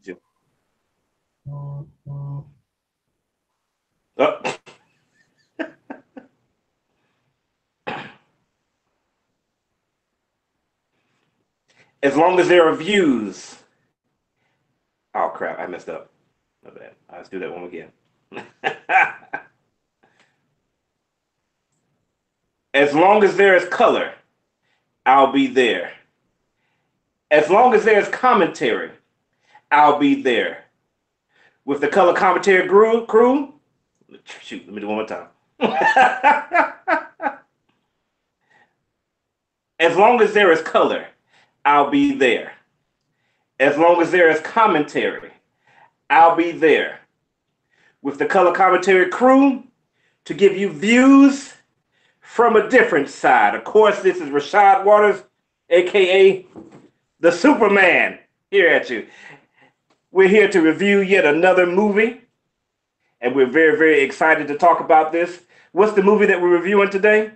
too. Oh. As long as there are views. Oh crap! I messed up. My bad. Let's do that one again. As long as there is color, I'll be there. As long as there's commentary, I'll be there. With the color commentary crew, shoot, let me do it one more time. As long as there is color, I'll be there. As long as there is commentary, I'll be there. With the color commentary crew to give you views from a different side. Of course, this is Rashad Waters, aka the Superman, here at you. We're here to review yet another movie, and we're very, very excited to talk about this. What's the movie that we're reviewing today?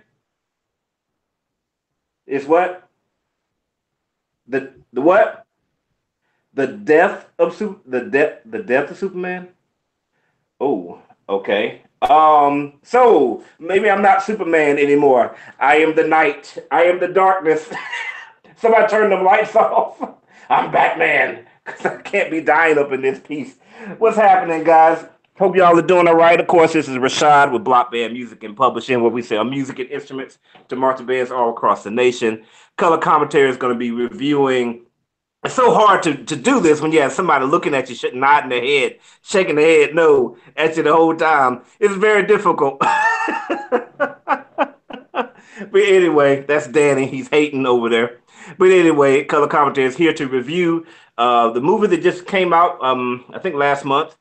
It's what? The what? The death of Superman? Oh, okay. So maybe I'm not Superman anymore. I am the night. I am the darkness. Somebody turn the lights off. I'm Batman. Because I can't be dying up in this piece. What's happening, guys? Hope y'all are doing all right. Of course, this is Rashad with Block Band Music and Publishing, where we sell music and instruments to marching bands all across the nation. Color Commentary is going to be reviewing. It's so hard to do this when you have somebody looking at you, nodding their head, shaking their head no at you the whole time. It's very difficult. But anyway, that's Danny. He's hating over there. But anyway, Color Commentary is here to review the movie that just came out, I think last month,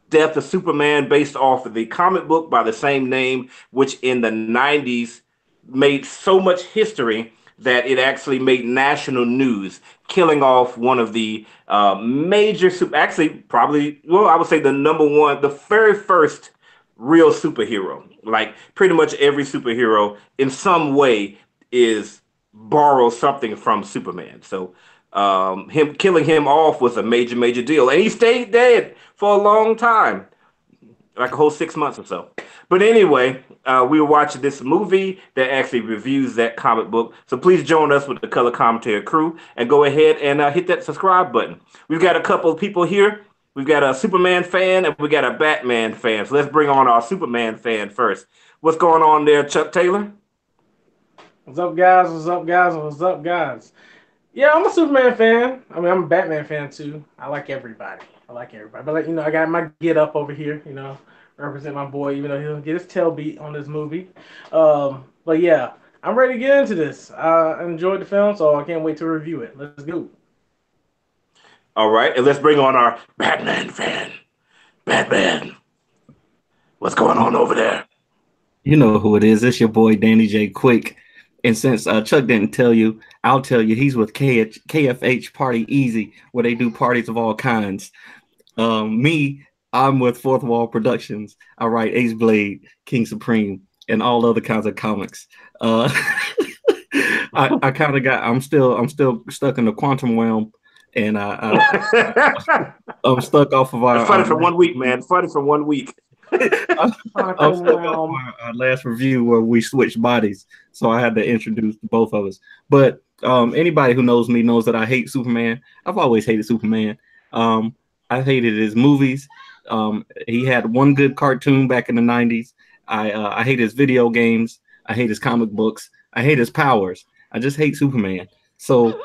Death of Superman, based off of the comic book by the same name, which in the 90s made so much history that it actually made national news, killing off one of the major, actually probably, well, I would say the number one, the very first real superhero. Like pretty much every superhero in some way is borrow something from Superman. So him killing him off was a major, major deal. And he stayed dead for a long time, like a whole 6 months or so. But anyway, we were watching this movie that actually reviews that comic book. So please join us with the Color Commentary crew and go ahead and hit that subscribe button. We've got a couple of people here. We've got a Superman fan and we got a Batman fan. So let's bring on our Superman fan first. What's going on there, Chuck Taylor? What's up, guys? What's up, guys? What's up, guys? Yeah, I'm a Superman fan. I mean, I'm a Batman fan too. I like everybody. But like, I got my get up over here. Represent my boy, even though he'll get his tail beat on this movie. But yeah, I'm ready to get into this. I enjoyed the film, so I can't wait to review it. Let's go. All right, and let's bring on our Batman fan. Batman, what's going on over there? You know who it is. It's your boy, Danny J. Quick. And since Chuck didn't tell you, I'll tell you. He's with KFH Party Easy, where they do parties of all kinds. I'm with Fourth Wall Productions. I write Ace Blade, King Supreme, and all other kinds of comics. I kind of I'm still stuck in the quantum realm, and I'm stuck off of our. It's funny for 1 week, man. Funny for 1 week. I'm stuck off our last review where we switched bodies, so I had to introduce both of us. But anybody who knows me knows that I hate Superman. I've always hated Superman. I hated his movies. He had one good cartoon back in the 90s. I hate his video games. I hate his comic books. I hate his powers. I just hate Superman. So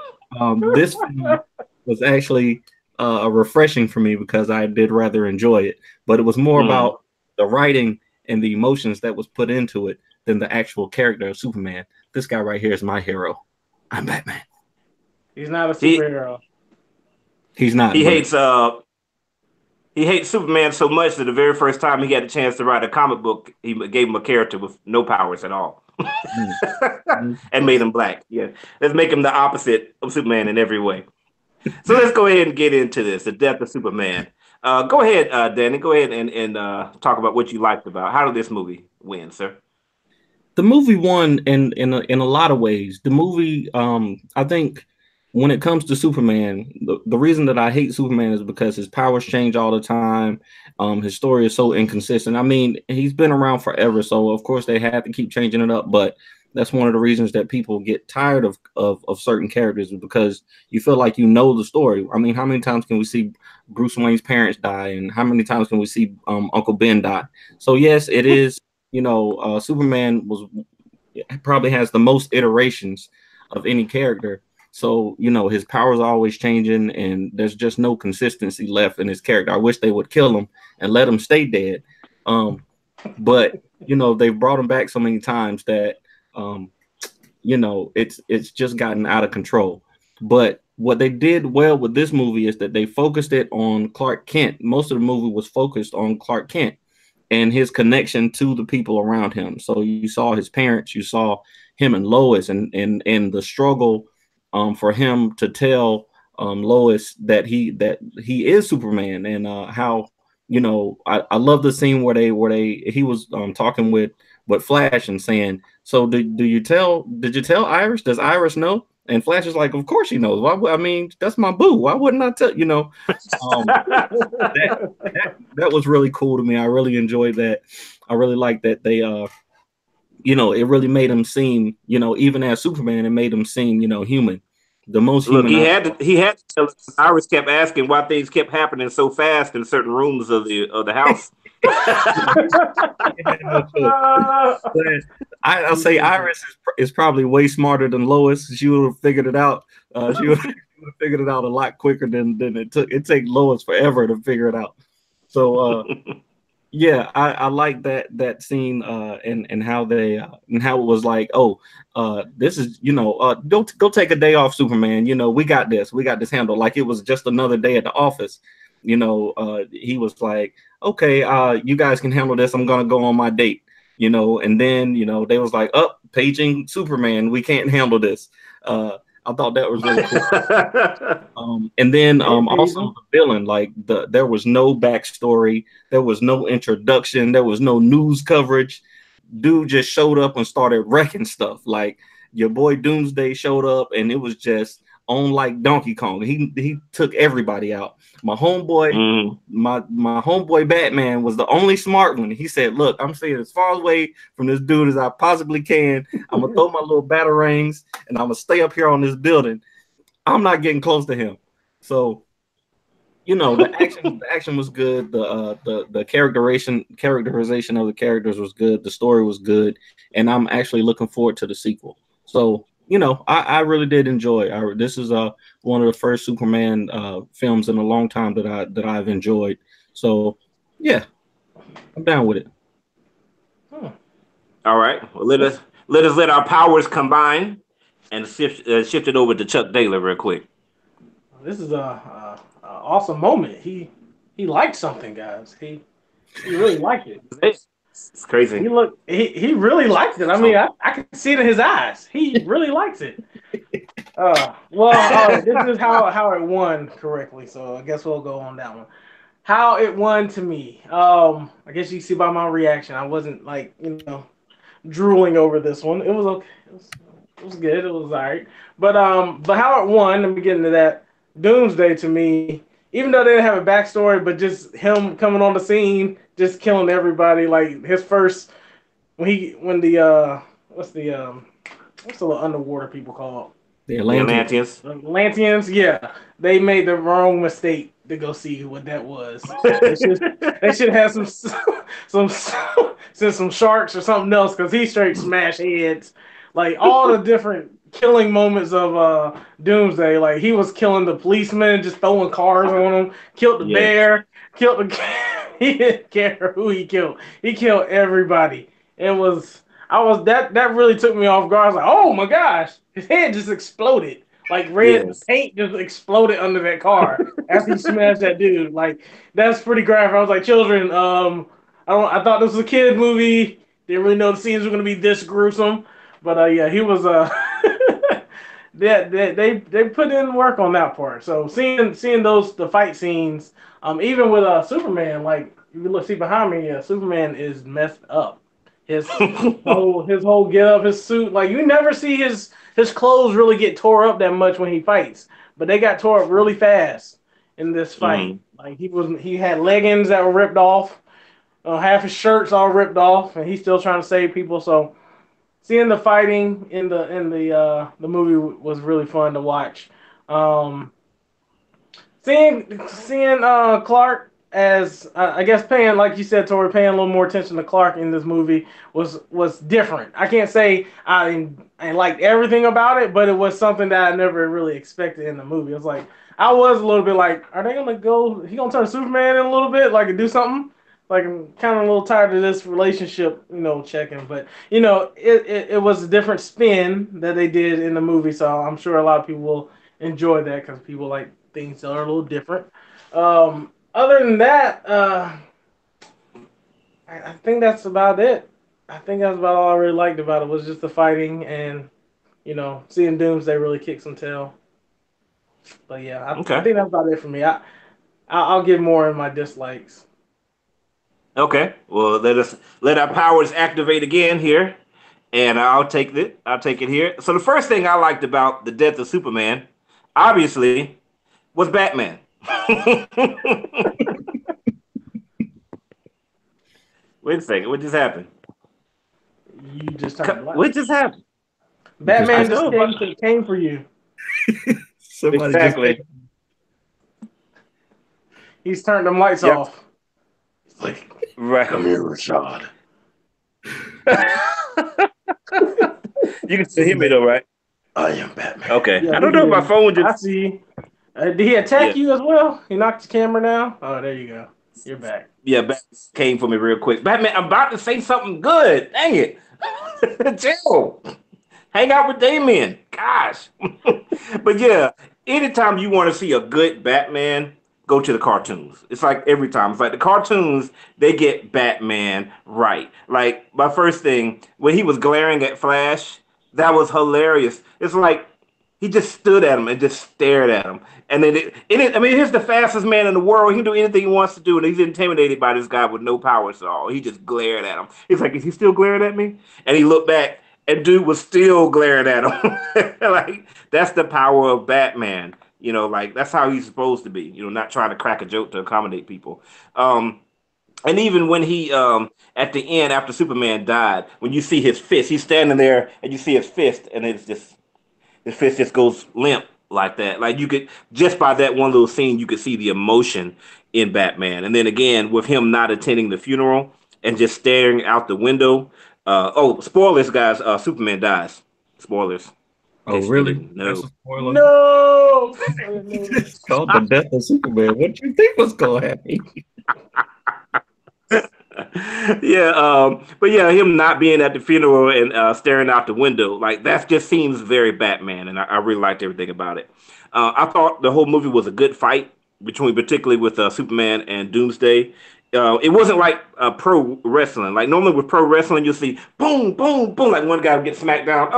this film was actually refreshing for me because I did rather enjoy it. But it was more about the writing and the emotions that was put into it than the actual character of Superman. This guy right here is my hero. I'm Batman. He's not a superhero. He's not. He hates Superman so much that the very first time he got a chance to write a comic book, he gave him a character with no powers at all. And made him black. Yeah. Let's make him the opposite of Superman in every way. So let's go ahead and get into this, the death of Superman. Go ahead, Danny. Go ahead and talk about what you liked about. How did this movie win, sir? The movie won in a lot of ways. The movie, I think, when it comes to Superman, the reason that I hate Superman is because his powers change all the time. His story is so inconsistent. I mean, he's been around forever, so of course they have to keep changing it up. But that's one of the reasons that people get tired of certain characters is because you feel like you know the story. I mean, how many times can we see Bruce Wayne's parents die, and how many times can we see Uncle Ben die? So yes, it is. Superman was probably has the most iterations of any character. So, his powers are always changing and there's just no consistency left in his character. I wish they would kill him and let him stay dead. But they've brought him back so many times that um, it's just gotten out of control. But what they did well with this movie is that they focused it on Clark Kent. Most of the movie was focused on Clark Kent and his connection to the people around him. So you saw his parents, you saw him and Lois, and the struggle for him to tell Lois that he is Superman, and how I love the scene where he was talking with Flash and saying, so did you tell Iris? Does Iris know? And Flash is like, of course she knows. I mean, that's my boo. Why wouldn't I tell? That was really cool to me. I really enjoyed that. I really like that they it really made him seem, even as Superman, it made him seem, human. The most Look, human. he had to tell us. Iris kept asking why things kept happening so fast in certain rooms of the house. I'll say Iris is probably way smarter than Lois. She would have figured it out. She would have figured it out a lot quicker than it took. It take Lois forever to figure it out. So yeah, I like that scene and how they and how it was like, oh, this is go take a day off, Superman. We got this handled. Like it was just another day at the office. He was like, okay, you guys can handle this. I'm gonna go on my date. And then they was like, up, paging Superman. We can't handle this. I thought that was really cool. And then also the villain, like there was no backstory, there was no introduction, there was no news coverage. Dude just showed up and started wrecking stuff. Like your boy Doomsday showed up and it was just on like Donkey Kong. He took everybody out. My homeboy, my homeboy Batman was the only smart one. He said, "Look, I'm staying as far away from this dude as I possibly can. I'm gonna throw my little batarangs and I'm gonna stay up here on this building. I'm not getting close to him." So, the action was good. The characterization of the characters was good. The story was good, and I'm actually looking forward to the sequel. So, I really did enjoy. This is one of the first Superman films in a long time that I've enjoyed. So, yeah, I'm down with it. All right. Well, let our powers combine and shift it over to Chuck Taylor real quick. This is a awesome moment. He liked something, guys. He really liked it. It's crazy. He really liked it. I mean, I can see it in his eyes. He really likes it. This is how it won correctly. So I guess we'll go on that one. How it won to me. I guess you see by my reaction, I wasn't like drooling over this one. It was okay. It was good. It was alright. But how it won. Let me get into that. Doomsday to me, even though they didn't have a backstory, but just him coming on the scene, just killing everybody. Like his first when the what's the little underwater people called? The Atlanteans. The Atlanteans, yeah. They made the wrong mistake to go see what that was. They should have some sharks or something else because he straight smash heads. Like all the different killing moments of Doomsday. Like he was killing the policeman, just throwing cars on him, killed the bear, killed the he didn't care who he killed. He killed everybody. That really took me off guard. I was like, oh my gosh, his head just exploded. Like red paint just exploded under that car after he smashed that dude. Like that's pretty graphic. I was like, children, I thought this was a kid movie. Didn't really know the scenes were gonna be this gruesome. But yeah, he was they put in work on that part. So seeing the fight scenes, even with Superman, like if you see behind me, Superman is messed up. His whole get up, his suit. Like you never see his clothes really get tore up that much when he fights, but they got tore up really fast in this fight. Mm. Like he had leggings that were ripped off, half his shirt's all ripped off, and he's still trying to save people. So seeing the fighting in the movie was really fun to watch. Um, seeing Clark as I guess paying, like you said, Tori, paying a little more attention to Clark in this movie was different. I can't say I liked everything about it, but it was something that I never really expected in the movie. It was like I was a little bit like, are they gonna go? He gonna turn Superman in a little bit, like and do something? Like I'm kind of a little tired of this relationship, checking. But it was a different spin that they did in the movie, so I'm sure a lot of people will enjoy that because people like things that are a little different. Other than that, I think that's about it. I think that's about all I really liked about it was just the fighting and seeing Doomsday really kick some tail. But yeah, I Okay. think that's about it for me. I'll get more in my dislikes. Okay. Well, let our powers activate again here, and I'll take it. I'll take it here. So the first thing I liked about the death of Superman, obviously, was Batman. Wait a second. What just happened? You just turned black. What just happened? I Batman just know. came for you. Somebody just Exactly. He's turned them lights Yep. off. Like, right. Come here, Rashad. You can still hear me though, right? I am Batman. Okay. Yeah, I we don't know if hear my you. phone I just. see. Did he attack Yeah. you as well? He knocked the camera down. Oh, there you go. You're back. Yeah, Batman came for me real quick. Batman, I'm about to say something good. Dang it. Chill. Hang out with Damien. Gosh. But yeah, anytime you want to see a good Batman, go to the cartoons. It's like every time. It's like the cartoons, they get Batman right. Like my first thing, when he was glaring at Flash, that was hilarious. It's like he just stood at him and just stared at him. And then I mean, he's the fastest man in the world. He can do anything he wants to do, and he's intimidated by this guy with no powers at all. He just glared at him. He's like, "Is he still glaring at me?" And he looked back, and dude was still glaring at him. Like that's the power of Batman. Like that's how he's supposed to be. Not trying to crack a joke to accommodate people. And even when he at the end after Superman died, when you see his fist, he's standing there, and you see his fist, and it's just his fist just goes limp like that. Like you could just by that one little scene, you could see the emotion in Batman. And then again, with him not attending the funeral and just staring out the window. Oh, spoilers, guys! Superman dies. Spoilers, in Oh, case you really? didn't That's know. a spoiler. No. It's called the death of Superman. What you think was going to happen? Yeah, but yeah, him not being at the funeral and staring out the window, like that just seems very Batman, and I really liked everything about it. I thought the whole movie was a good fight between, particularly with Superman and Doomsday. It wasn't like pro wrestling. Like normally with pro wrestling, you'll see boom, boom, boom, like one guy will get smacked down,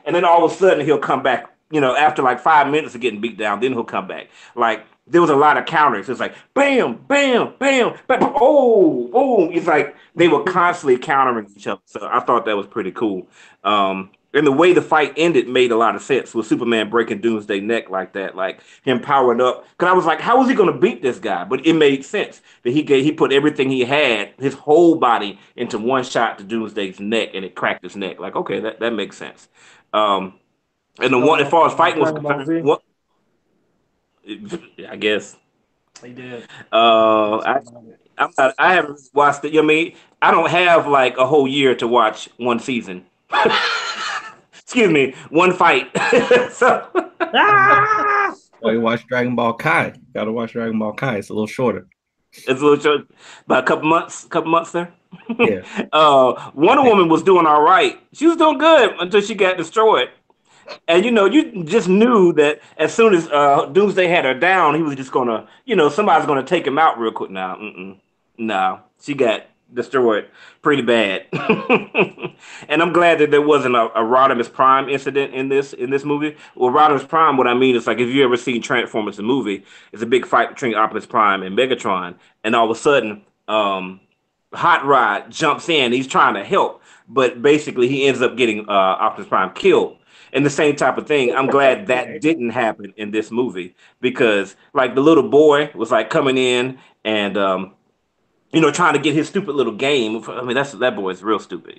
and then all of a sudden he'll come back. After like 5 minutes of getting beat down, then he'll come back. Like there was a lot of counters. It's like bam, bam, bam, bam, oh, oh. It's like they were constantly countering each other. So I thought that was pretty cool. And the way the fight ended made a lot of sense with Superman breaking Doomsday neck like that, like him powering up. Because I was like, how was he going to beat this guy? But it made sense that he put everything he had, his whole body, into one shot to Doomsday's neck, and it cracked his neck. Like, okay, that makes sense. And the Stole one as that far as from fighting was Dragon Ball concerned, Z. what I guess He did. I I haven't watched it. I mean, I don't have like a whole year to watch one season. Excuse me, one fight. So Ah! Oh, you watch Dragon Ball Kai. Got to watch Dragon Ball Kai. It's a little shorter. it's a little short, about a couple months there. Yeah. Wonder Woman was doing all right. She was doing good until she got destroyed. And you just knew that as soon as Doomsday had her down, he was just gonna, somebody's gonna take him out real quick. Now, no, she got destroyed pretty bad. And I'm glad that there wasn't a Rodimus Prime incident in this movie. Well, Rodimus Prime, what I mean is like if you ever seen Transformers the movie, it's a big fight between Optimus Prime and Megatron, and all of a sudden, Hot Rod jumps in. He's trying to help, but basically he ends up getting Optimus Prime killed. And the same type of thing. I'm glad that didn't happen in this movie because, like, the little boy was like coming in and trying to get his stupid little game. I mean, that boy is real stupid,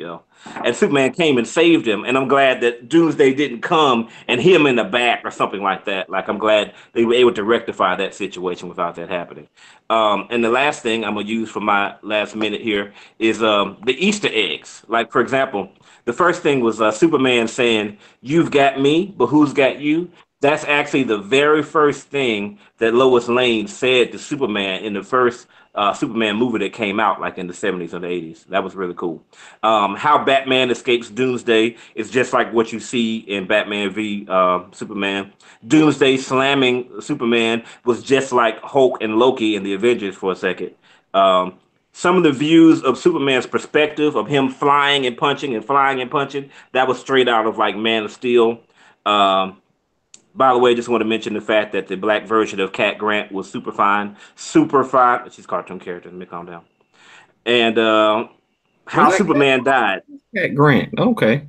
And Superman came and saved him, and I'm glad that Doomsday didn't come and hit him in the back or something like that. Like, I'm glad they were able to rectify that situation without that happening. And the last thing I'm gonna use for my last minute here is the Easter eggs. Like, for example, the first thing was Superman saying, "You've got me, but who's got you?" That's actually the very first thing that Lois Lane said to Superman in the first Superman movie that came out, like in the 70s or the 80s. That was really cool. How Batman escapes Doomsday is just like what you see in Batman v Superman. Doomsday slamming Superman was just like Hulk and Loki in the Avengers for a second. Um, some of the views of Superman's perspective of him flying and punching and flying and punching, that was straight out of like Man of Steel. Um, by the way, just want to mention the fact that the black version of Cat Grant was super fine. Super fine. She's a cartoon character. Let me calm down. And Was how that Superman died. Cat Grant? Okay.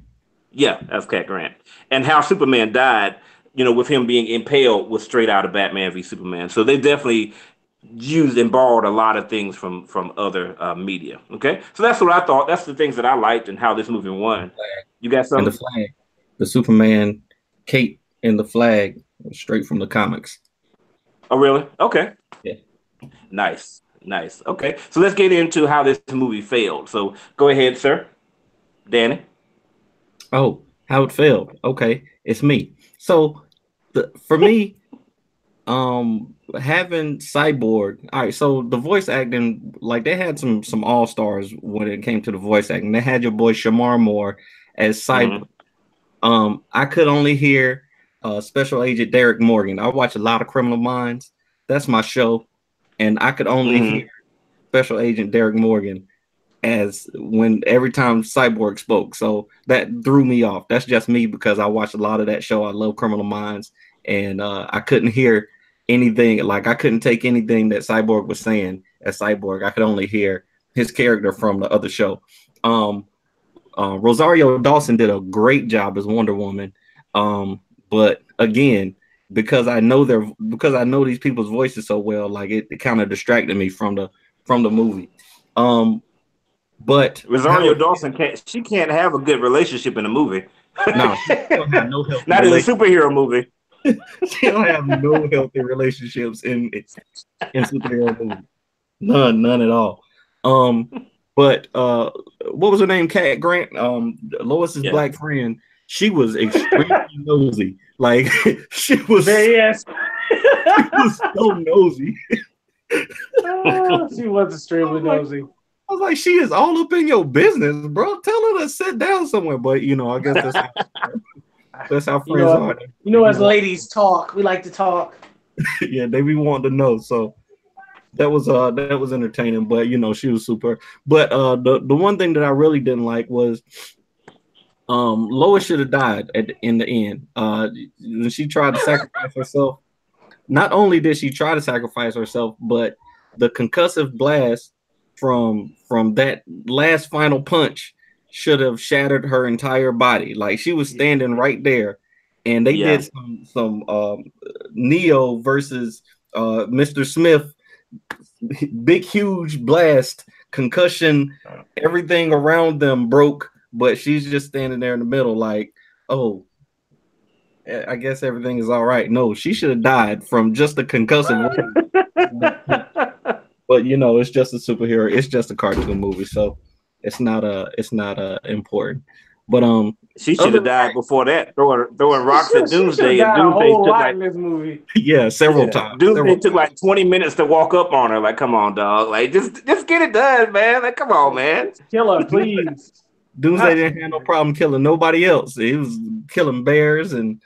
Yeah, that's Cat Grant. And how Superman died, with him being impaled was straight out of Batman v Superman. So they definitely used and borrowed a lot of things from other media. Okay, so that's what I thought. That's the things that I liked and how this movie won. You got And the something? flag, the Superman cape and the flag, straight from the comics. Oh, really? Okay. Yeah. Nice. Nice. Okay. So let's get into how this movie failed. So go ahead, sir. Danny. Oh, how it failed. Okay, it's me. So for me, having Cyborg. All right, so the voice acting, like they had some all stars when it came to the voice acting. They had your boy Shamar Moore as Cyborg. Hmm. I could only hear Special Agent Derek Morgan. I watch a lot of Criminal Minds. That's my show, and I could only hear Hmm. Special Agent Derek Morgan as when every time Cyborg spoke. So that threw me off. That's just me because I watched a lot of that show. I love Criminal Minds, and I couldn't hear anything. Like I couldn't take anything that Cyborg was saying as Cyborg. I could only hear his character from the other show. Um, Rosario Dawson did a great job as Wonder Woman, but again, because I know these people's voices so well, like it kind of distracted me from the movie. Um, but how Rosario it Dawson can't have a good relationship in a movie. no, she don't have no healthy Not in a relationship. superhero movie. She don't have no healthy relationships in superhero movies. None at all. Um, but what was her name? Cat Grant, Lois's Yeah. black friend. She was extremely nosy. Like she was, Yes. she was so nosy. She was extremely nosy. I was like, she is all up in your business, bro. Tell her to sit down somewhere. But I guess that's how You friends know, are. as ladies talk, we like to talk. Yeah, they be wanting to know. So that was entertaining. But she was super. But the one thing that I really didn't like was Lois should have died in the end. When she tried to sacrifice herself. Not only did she try to sacrifice herself, but the concussive blast from that last final punch should have shattered her entire body. Like she was standing right there, and they Yeah. did some Neo versus Mr. Smith, big huge blast, concussion, everything around them broke, but she's just standing there in the middle, like, oh, I guess everything is all right. No, she should have died from just a concussive wave. But it's just a superhero. It's just a cartoon movie, so it's not important. But She should other have than died before that, throwing rocks at She should have Doomsday, and died a Doomsday whole took lot like in this movie. yeah, several yeah, times, Doomsday several took times. like 20 minutes to walk up on her. Like, come on, dog. Like, just get it done, man. Like, come on, man. Kill her, please. Doomsday Not didn't have no problem killing nobody else. He was killing bears and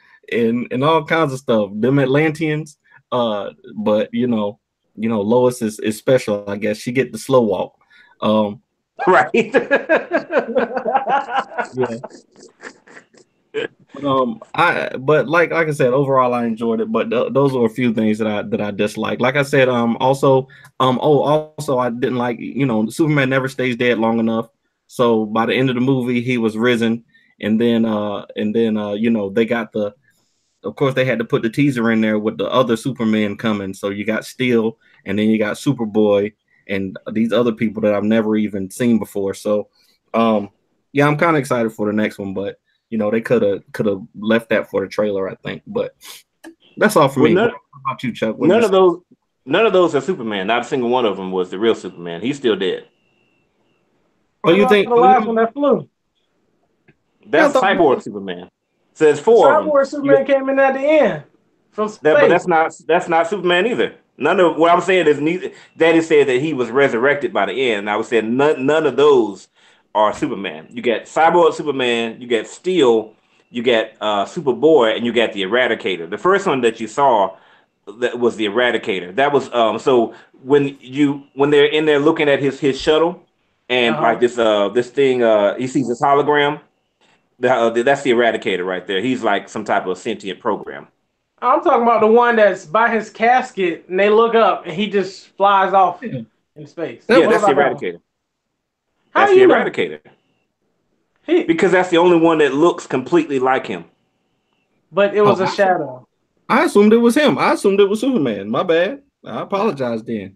all kinds of stuff. Them Atlanteans. But Lois is special. I guess she get the slow walk. Um, Right. yeah. But like I said, overall I enjoyed it. But those were a few things that I disliked. Like I said, also I didn't like, Superman never stays dead long enough. So by the end of the movie, he was risen, and then they got of course they had to put the teaser in there with the other Superman coming. So you got Steel, and then you got Superboy, and these other people that I've never even seen before. So, yeah, I'm kind of excited for the next one, but they could have left that for the trailer, I think. But that's all for Well, me. What about you, Chuck? What do you none of say? those, none of those are Superman. Not a single one of them was the real Superman. He's still dead. Oh, I you thought think? the last one that flew. Yeah, I That's thought. Cyborg Superman. So there's The four of them. cyborg Superman came in at the end from That, but space. that's not Superman either. None of what I'm saying is neither. Daddy said that he was resurrected by the end. And I was saying none of those are Superman. You get Cyborg Superman, you get Steel, you get Superboy, and you got the Eradicator. The first one that you saw that was the Eradicator. That was so when they're in there looking at his shuttle Uh and like huh. this thing he sees this hologram. That's the Eradicator right there. He's like some type of sentient program. I'm talking about the one that's by his casket, and they look up, and he just flies off Yeah, in space. that Yeah, What that's the about that one? Eradicator. How That's the you know? Eradicator. He, Because that's the only one that looks completely like him. but it oh, was a shadow. I assumed it was him. I assumed it was Superman. My bad. I apologize then.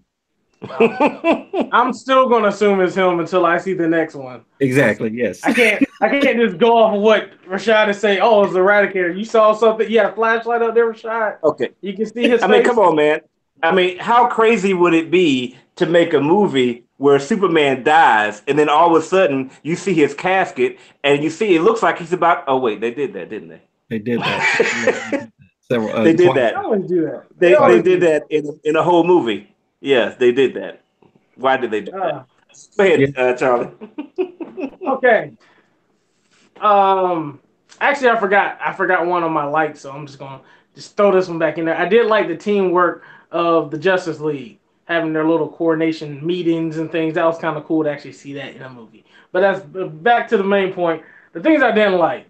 Well, I'm still gonna assume it's him until I see the next one. Because Exactly. Yes. I can't just go off of what Rashad is saying. Oh, it's the Eradicator. You saw something? You had a flashlight up there, Rashad. Okay. You can see his I mean, come face. on, man. I mean, how crazy would it be to make a movie where Superman dies and then all of a sudden you see his casket and you see it looks like he's about. Oh wait, they did that, didn't they? They did that. Several They did twice. They that. always do that. They They always did do that in a whole movie. Yes, they did that. Why did they do that. that? Go Yeah. ahead, Charlie. Okay. Um. Actually, I forgot. I forgot one on my likes, so I'm just gonna just throw this one back in there. I did like the teamwork of the Justice League having their little coordination meetings and things. That was kind of cool to actually see that in a movie. But that's back to the main point. The things I didn't like.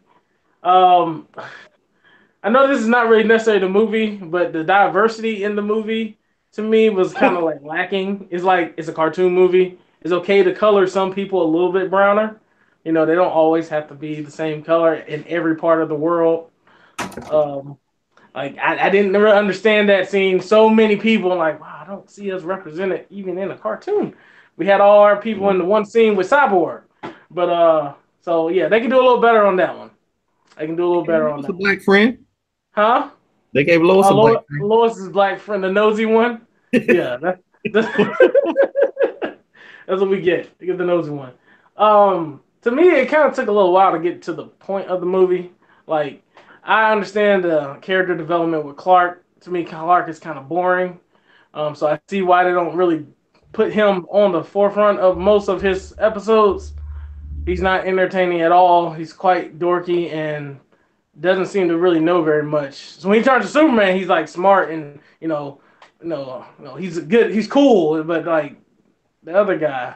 Um. I know this is not really necessarily the movie, but the diversity in the movie to me was kind of like lacking. It's like it's a cartoon movie. It's okay to color some people a little bit browner. They don't always have to be the same color in every part of the world. Um, like I didn't really understand that seeing so many people. Like, wow, I don't see us represented even in a cartoon. We had all our people in the one scene with Cyborg, but so yeah, they can do a little better on that one. They can do a little better on Lois a that one, black friend. huh? They gave Lois a black friend. Lois's black friend, the nosy one. Yeah, that's, that's what we get. We get the nosy one. To me, it kind of took a little while to get to the point of the movie. Like, I understand the character development with Clark. To me, Clark is kind of boring. So I see why they don't really put him on the forefront of most of his episodes. He's not entertaining at all. He's quite dorky and doesn't seem to really know very much. So when he turns to Superman, he's like smart and he's good. He's cool, but like the other guy,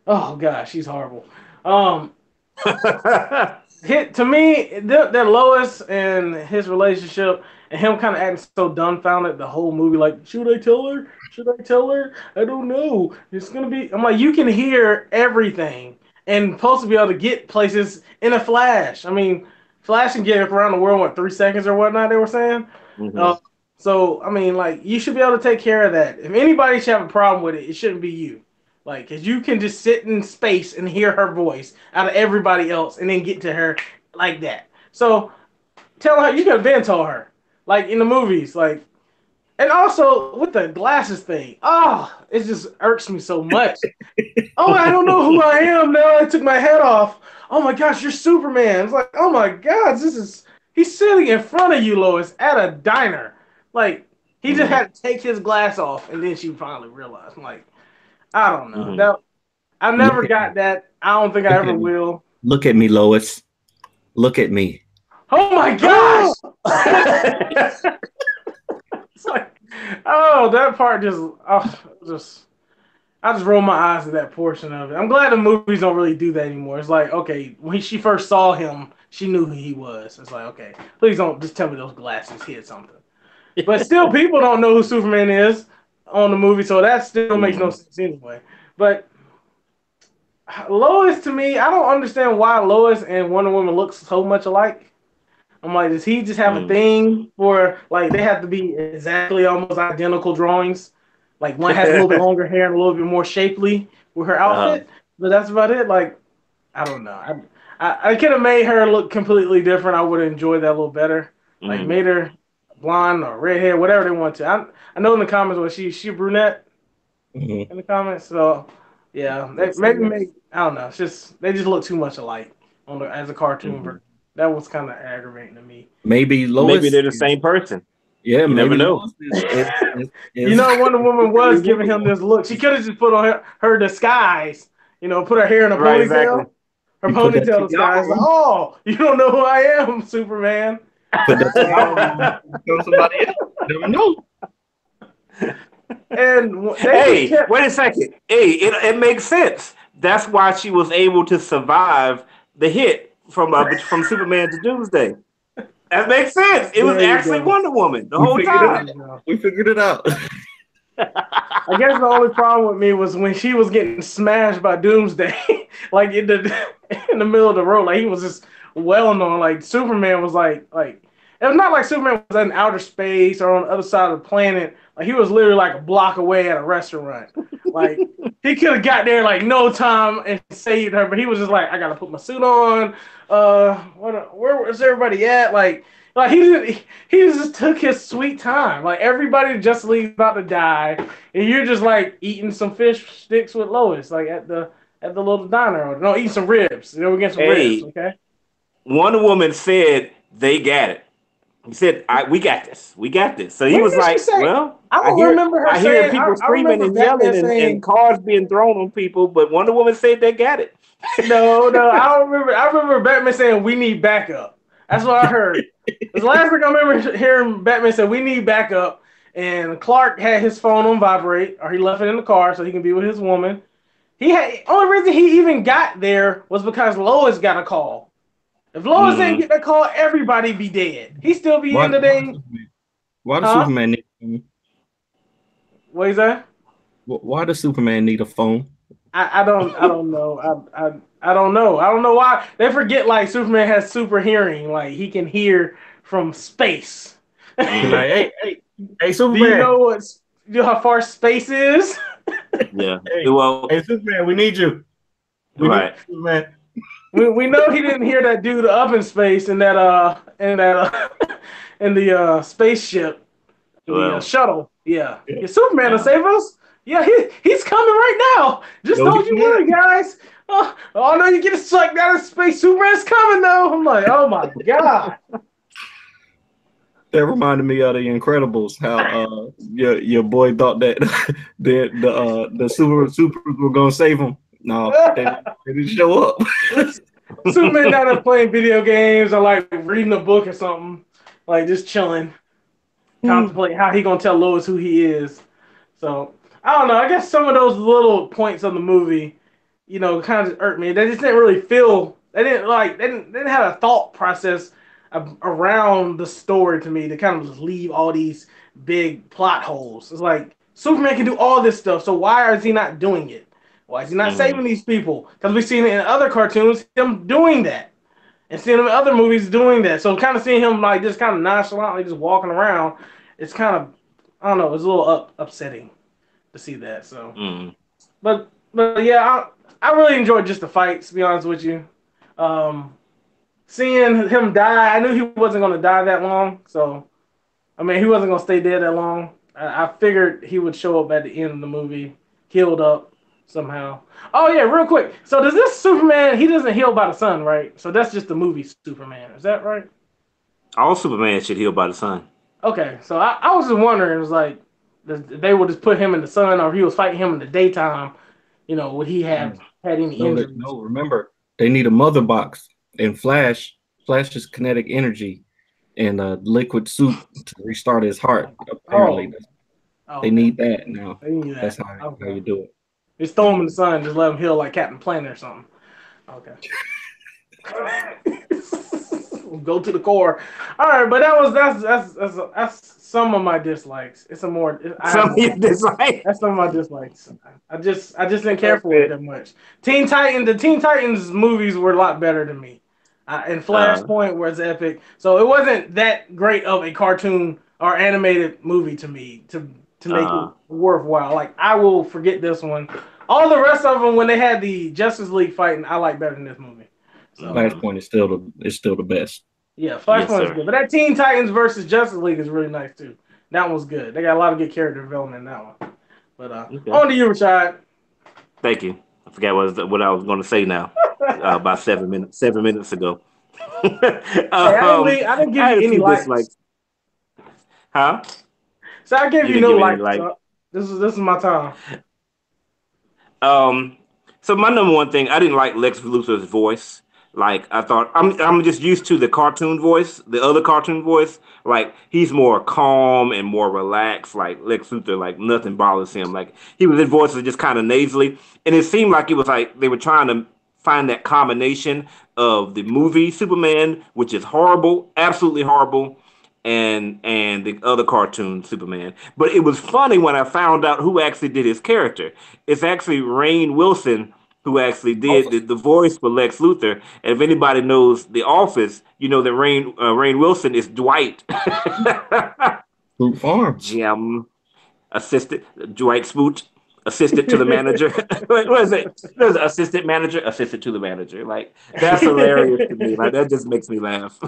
oh gosh, he's horrible. Um, hit to me that Lois and his relationship and him kind of acting so dumbfounded the whole movie. Like, should I tell her? Should I tell her? I don't know. It's gonna be. I'm like, you can hear everything and supposed to be able to get places in a flash. I mean, Flash can get around the world in what 3 seconds or whatnot. They were saying. Uh, Mhm. so I mean, like, you should be able to take care of that. If anybody should have a problem with it, it shouldn't be you. Like, cause you can just sit in space and hear her voice out of everybody else, and then get to her like that. So tell her you could have been told her, like in the movies, like, and also with the glasses thing. Oh, it just irks me so much. Oh, I don't know who I am now. I took my head off. Oh my gosh, you're Superman. It's like, oh my gosh, this is he's sitting in front of you, Lois, at a diner. Like, he just Mhm. had to take his glass off, and then she finally realized. I'm like, I don't know. Mhm. That I Look never at me. got that. I don't think I Look ever at me. will. Look at me, Lois. Look at me. Oh my gosh! Oh! It's like, oh, that part just I just roll my eyes at that portion of it. I'm glad the movies don't really do that anymore. It's like, okay, when she first saw him, she knew who he was. It's like, okay, please don't just tell me those glasses hid something. But still, people don't know who Superman is on the movie, so that still makes no sense anyway. But Lois, to me, I don't understand why Lois and Wonder Woman look so much alike. I'm like, does he just have a thing for like they have to be exactly almost identical drawings? Like one has a little bit longer hair and a little bit more shapely with her outfit, but that's about it. Like, I don't know. I could have made her look completely different. I would have enjoyed that a little better. Like made her blonde or red hair, whatever they want to. I know in the comments was she brunette in the comments. So yeah, maybe make I don't know. It's just they just look too much alike on the as a cartoon version. That was kind of aggravating to me. Maybe Lois. Maybe they're the same person. Yeah, you maybe never know. Lois You know, Wonder Woman was giving him this look. She could have just put on her disguise. You know, put her hair in a ponytail. Exactly. Her ponytail disguise. Like, oh, you don't know who I am, Superman. Put that show somebody else. Never know. And hey, wait a second. Hey, it makes sense. That's why she was able to survive the hit from Superman to Doomsday. That makes sense. It was actually Wonder Woman the whole time. We figured it out. I guess the only problem with me was when she was getting smashed by Doomsday, like in the middle of the road. Like he was just well known. Like Superman was like it was not like Superman was in outer space or on the other side of the planet. Like he was literally like a block away at a restaurant. Like he could have got there like no time and saved her, but he was just like, I gotta put my suit on. Where is everybody at? Like he just took his sweet time. Like everybody just leaves about to die, and you're just like eating some fish sticks with Lois, like at the little diner. Or, no, eating some ribs. You know, we're getting some ribs. Okay. Wonder Woman said they got it. He said, "We got this. We got this." So he was like, "Well, I remember her saying, hear people screaming and yelling and cars being thrown on people, but Wonder Woman said they got it." No, I don't remember. I remember Batman saying, "We need backup." That's what I heard. The last thing I remember hearing Batman say, "We need backup," and Clark had his phone on vibrate, or he left it in the car so he can be with his woman. Only reason he even got there was because Lois got a call. If Lois didn't get that call, everybody be dead. He still be in the day. Why does Superman need a phone? What is that? Why does Superman need a phone? I don't know. I don't know. I don't know why they forget like Superman has super hearing. Like he can hear from space. Like, hey, Superman. Do you know how far space is? Yeah. Hey, Superman, we need you. We need Superman. We know he didn't hear that dude up in space in that in the spaceship, the shuttle. Yeah. Superman to save us. Yeah, he's coming right now. Just don't you worry, guys. Oh no, you get sucked out of space. Superman's coming though. I'm like, oh my god. That reminded me of the Incredibles. How your boy thought that the supers were gonna save him. No, they didn't show up. Superman not up playing video games or like reading a book or something. Like just chilling, contemplating how he gonna tell Lois who he is. So I don't know. I guess some of those little points of the movie, you know, kind of irked me. They just didn't really feel. They didn't have a thought process around the story to me to kind of just leave all these big plot holes. It's like Superman can do all this stuff, so why is he not doing it? Why is he not saving these people? Because we've seen it in other cartoons, him doing that. And seeing him in other movies doing that. So kind of seeing him like just kind of nonchalantly just walking around, it's kind of, I don't know, it's a little upsetting to see that. So, but yeah, I really enjoyed just the fights, to be honest with you. Seeing him die, I knew he wasn't going to die that long. So, I mean, he wasn't going to stay dead that long. I figured he would show up at the end of the movie, healed up somehow. Oh, yeah, real quick. So, does this Superman, he doesn't heal by the sun, right? So, that's just the movie Superman. Is that right? All Superman should heal by the sun. Okay, so I was just wondering, it was like, they would just put him in the sun or he was fighting him in the daytime, you know, would he have had any injuries? No, remember, they need a mother box and Flash's kinetic energy and a liquid soup to restart his heart, apparently. They need that now. That's how you do it. Just throw him in the sun, just let him heal like Captain Planet or something. Okay. Go to the core. All right, but that's some of my dislikes. It's a more I have Some of more. you dislike. That's some of my dislikes. I just didn't care for it Okay. that much. The Teen Titans movies were a lot better than me. And Uh, Flashpoint was epic, so it wasn't that great of a cartoon or animated movie to me to make it uh, worthwhile. Like I will forget this one. All the rest of them, when they had the Justice League fighting, I like better than this movie. So mm, Flashpoint is still the best. yeah, yes, Flashpoint is sir. good, but that Teen Titans versus Justice League is really nice too. That one was good. They got a lot of good character development in that one. But Okay. on to you, Rashad. Thank you. I forgot what I was going to say now. About 7 minutes ago. Hey, I didn't give I you had a any few likes. dislikes. Huh? So I gave You you didn't no give any likes. like. So this is my time. Um, so my number one thing, I didn't like Lex Luthor's voice. Like I thought, I'm just used to the cartoon voice, the other cartoon voice. Like he's more calm and more relaxed. Like Lex Luthor, like nothing bothers him. Like his voice was just kind of nasally, and it seemed like it was like they were trying to find that combination of the movie Superman, which is horrible, absolutely horrible, and the other cartoon Superman. But it was funny when I found out who actually did his character. It's actually Rainn Wilson who actually did the voice for Lex Luthor. And if anybody knows The Office, you know that Rainn Wilson is Dwight. Fruit Farm. Jim, assistant Dwight Spoot, assistant to the manager. What is it? There's assistant manager, assistant to the manager. Like that's hilarious to me. Like that just makes me laugh.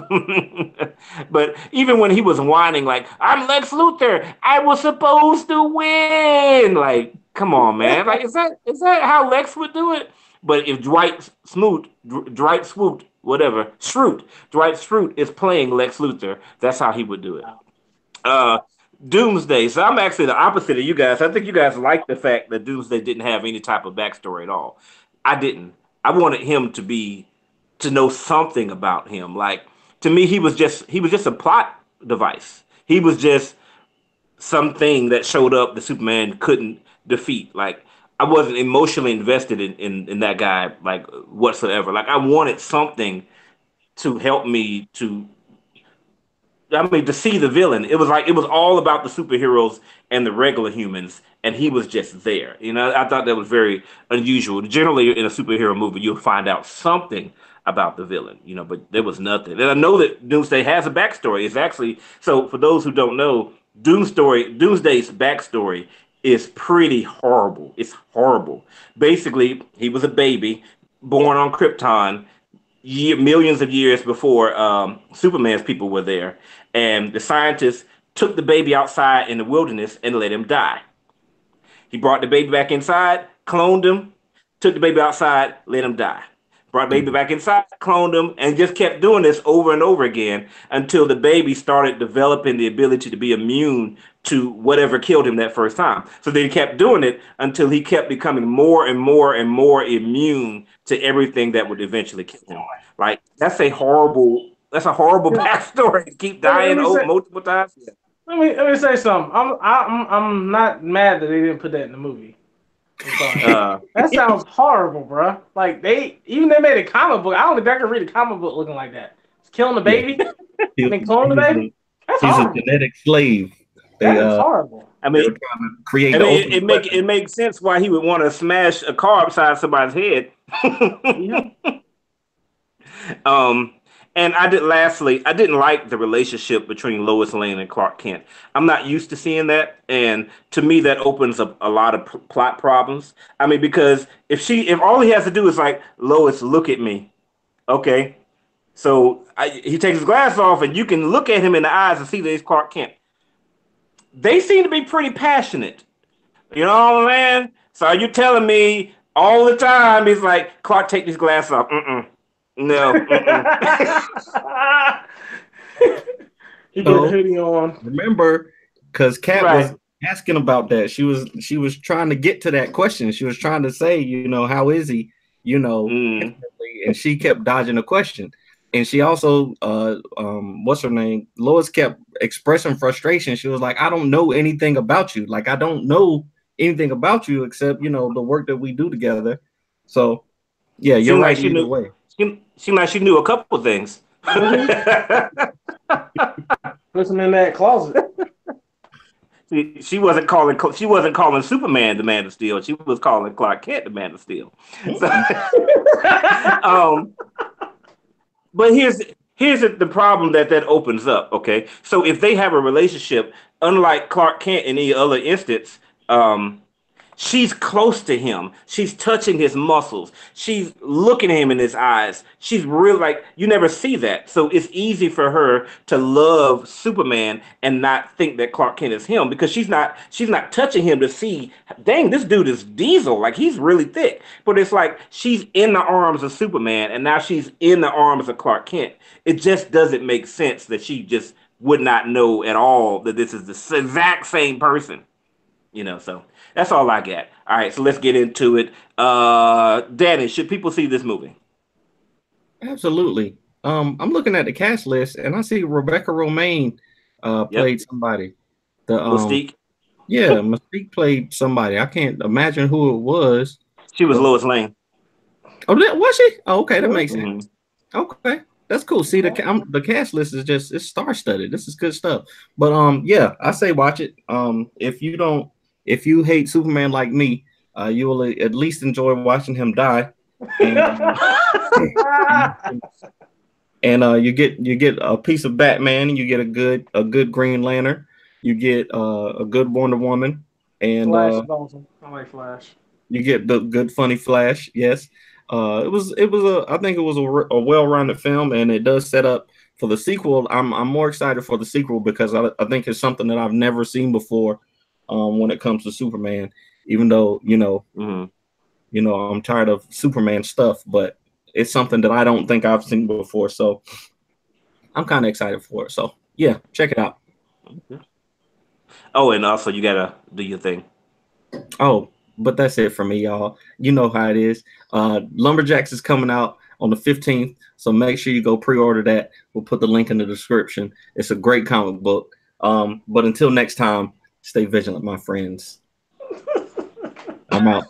But even when he was whining, like I'm Lex Luthor, I was supposed to win. Like, come on, man. Like, is that how Lex would do it? But if Dwight Swoot, whatever, Dwight Schrute is playing Lex Luthor, that's how he would do it. Uh, Doomsday. So I'm actually the opposite of you guys. I think you guys like the fact that Doomsday didn't have any type of backstory at all. I didn't. I wanted him to know something about him. Like to me, he was just a plot device. He was just something that showed up that Superman couldn't defeat. Like I wasn't emotionally invested in that guy like whatsoever. Like I wanted something to help me to see the villain. It was like it was all about the superheroes and the regular humans, and he was just there. I thought that was very unusual. Generally, in a superhero movie, you'll find out something about the villain, but there was nothing. And I know that Doomsday has a backstory. It's actually so. For those who don't know, Doomsday's backstory is pretty horrible. It's horrible. Basically, he was a baby born on Krypton millions of years before Superman's people were there, and the scientists took the baby outside in the wilderness and let him die. He brought the baby back inside, cloned him, took the baby outside, let him die. Brought the baby back inside, cloned him, and just kept doing this over and over again until the baby started developing the ability to be immune to whatever killed him that first time. So they kept doing it until he kept becoming more and more and more immune to everything that would eventually kill him. Like that's a horrible backstory to keep Let dying me say multiple times. Yeah. let me say something. I'm not mad that they didn't put that in the movie. I'm sorry. Uh, That sounds horrible, bro. Like they made a comic book. I don't think I can read a comic book looking like that. It's killing the Yeah, baby he, and then cloning the he's baby. a That's he's a horrible. genetic slave. They That is horrible. I they were mean, trying to create I the mean, ultimate it weapon. makes sense why he would want to smash a car upside somebody's head. Yeah. um, and I didn't like the relationship between Lois Lane and Clark Kent. I'm not used to seeing that, and to me, that opens up a lot of plot problems. I mean, because if all he has to do is like, Lois, look at me, okay. So he takes his glass off, and you can look at him in the eyes and see that he's Clark Kent. They seem to be pretty passionate. You know what I'm saying? So are you telling me all the time he's like, Clark, take these glasses off? Mm-mm. No. Mm-mm. He put the So hoodie on. remember, because Kat was Right. asking about that. She was trying to get to that question. She was trying to say, how is he? Mm. Instantly, and she kept dodging the question. And she also, what's her name? Lois kept expressing frustration. She was like, I don't know anything about you. Like, I don't know anything about you except, the work that we do together. So, yeah, you're Seemed like right she either knew. way. Seemed like she knew a couple of things. Would he? Puts him in that closet. She wasn't calling Superman the Man of Steel. She was calling Clark Kent the Man of Steel. So, um, but here's the problem that opens up. Okay, so if they have a relationship, unlike Clark Kent in any other instance, um, she's close to him. She's touching his muscles. She's looking at him in his eyes. She's real like you never see that. So it's easy for her to love Superman and not think that Clark Kent is him because she's not touching him to see, dang, this dude is Diesel. Like he's really thick. But it's like she's in the arms of Superman and now she's in the arms of Clark Kent. It just doesn't make sense that she just would not know at all that this is the exact same person. So that's all I got. All right, so let's get into it. Danny, should people see this movie? Absolutely. I'm looking at the cast list and I see Rebecca Romaine played somebody. The Mystique. Yeah, Mystique played somebody. I can't imagine who it was. She was Lois Lane. Oh, was she? Oh, okay, that makes Mm-hmm. sense. Okay, that's cool. See, the cast list is it's star studded. This is good stuff. But yeah, I say watch it. If you hate Superman like me, you will at least enjoy watching him die. And you get a piece of Batman, and you get a good Green Lantern, you get a good Wonder Woman, and Flash is awesome. I like Flash. you get the good funny Flash. Yes, I think it was a well-rounded film, and it does set up for the sequel. I'm more excited for the sequel because I think it's something that I've never seen before when it comes to Superman. Even though I'm tired of Superman stuff, but it's something that I don't think I've seen before, so I'm kind of excited for it. So yeah, check it out. Oh, and also you gotta do your thing. Oh, but that's it for me, y'all. You know how it is. Lumberjacks is coming out on the 15th, so make sure you go pre-order that. We'll put the link in the description. It's a great comic book. But until next time, stay vigilant, my friends. I'm out.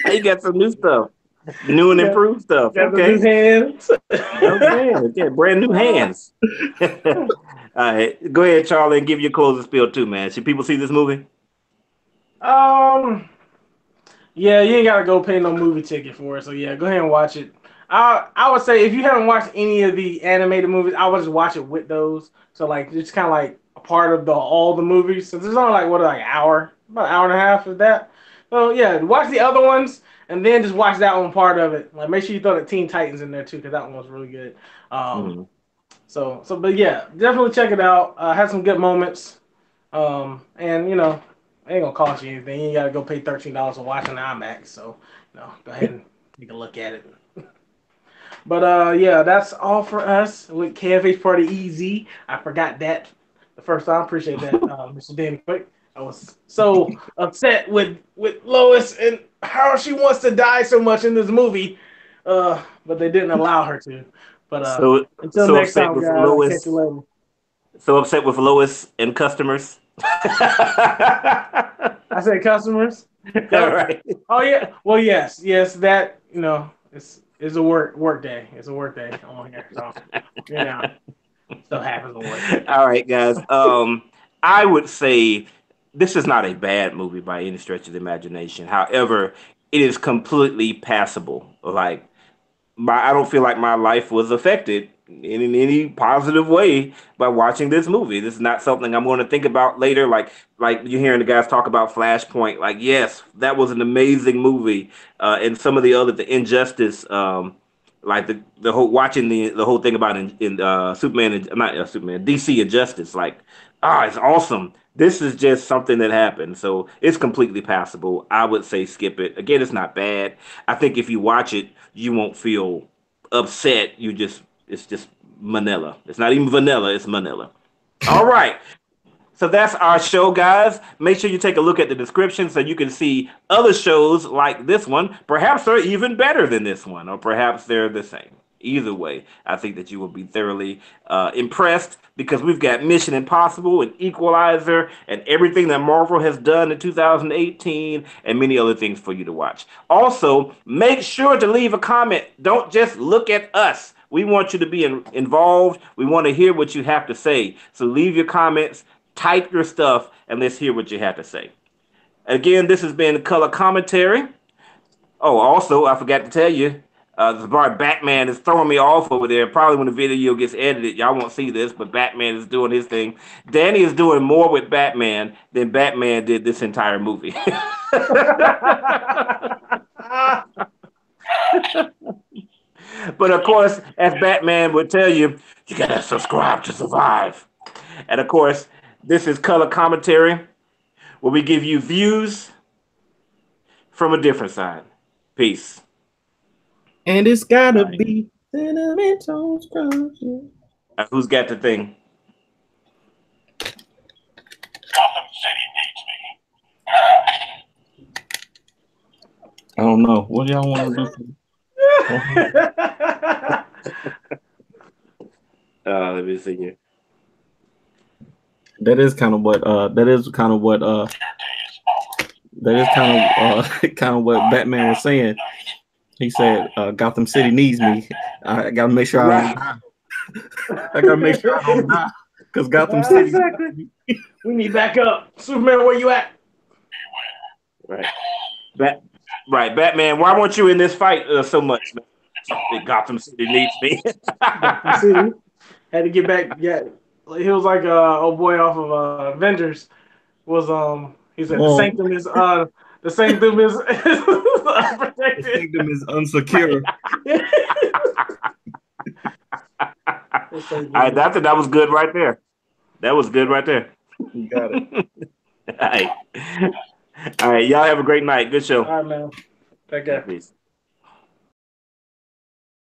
You got some new stuff. New and improved stuff. Okay. New hands. Okay. Yeah, brand new hands. All right. Go ahead, Charlie, and give your closing spiel too, man. Should people see this movie? Yeah, you ain't gotta go pay no movie ticket for it. So yeah, go ahead and watch it. I would say if you haven't watched any of the animated movies, I would just watch it with those. So like it's kind of like a part of all the movies. So there's only like an hour, about an hour and a half of that. So yeah, watch the other ones and then just watch that one part of it. Like make sure you throw the Teen Titans in there too because that one was really good. But yeah, definitely check it out. Had some good moments. And it ain't gonna cost you anything. You ain't gotta go pay $13 to watch an IMAX. So, go ahead and take a look at it. But yeah, that's all for us with KFH Party EZ. I forgot that the first time. Appreciate that, Mr. Danny Quick. I was so upset with Lois and how she wants to die so much in this movie, but they didn't allow her to. But until next time, guys, I'll catch you later. So upset with Lois and customers. I said customers. All right. Oh yeah. Well, yes. That it's a work day. It's a work day on here. So stuff happens on work. All right, guys. I would say this is not a bad movie by any stretch of the imagination. However, it is completely passable. Like I don't feel like my life was affected in any positive way by watching this movie. This is not something I'm going to think about later. Like you're hearing the guys talk about Flashpoint. Like, yes, that was an amazing movie. And some of the Injustice, like the whole watching the whole thing about in Superman, not Superman, DC Injustice. Like, it's awesome. This is just something that happened, so it's completely passable. I would say skip it. Again, it's not bad. I think if you watch it, you won't feel upset. It's just Manila. It's not even vanilla. It's Manila. All right. So that's our show, guys. Make sure you take a look at the description so you can see other shows like this one. Perhaps they're even better than this one, or perhaps they're the same. Either way, I think that you will be thoroughly impressed because we've got Mission Impossible and Equalizer and everything that Marvel has done in 2018 and many other things for you to watch. Also, make sure to leave a comment. Don't just look at us. We want you to be involved. We want to hear what you have to say. So leave your comments, type your stuff, and let's hear what you have to say. Again, this has been Color Commentary. Oh, also, I forgot to tell you, the Batman is throwing me off over there. Probably when the video gets edited, y'all won't see this, but Batman is doing his thing. Danny is doing more with Batman than Batman did this entire movie. But of course, as Batman would tell you, you gotta subscribe to survive. And of course, this is Color Commentary, where we give you views from a different side. Peace. And it's gotta be sentimental. Who's got the thing? Gotham City needs me. I don't know. What do y'all want to do? Let me see here. That is kind of what what Batman was saying. He said, "Gotham City needs me. I gotta make sure I don't die. I gotta make sure I don't die because Gotham City." Exactly. We need backup. Superman, where you at? Right. Batman, why weren't you in this fight so much? Gotham City needs me. Gotham City. Had to get back. Yeah, he was like old boy off of Avengers. Was he said the sanctum is unprotected. The sanctum is unsecure. All right, that was good right there. That was good right there. You got it. All right, y'all have a great night. Good show. All right, man. Take care. Peace.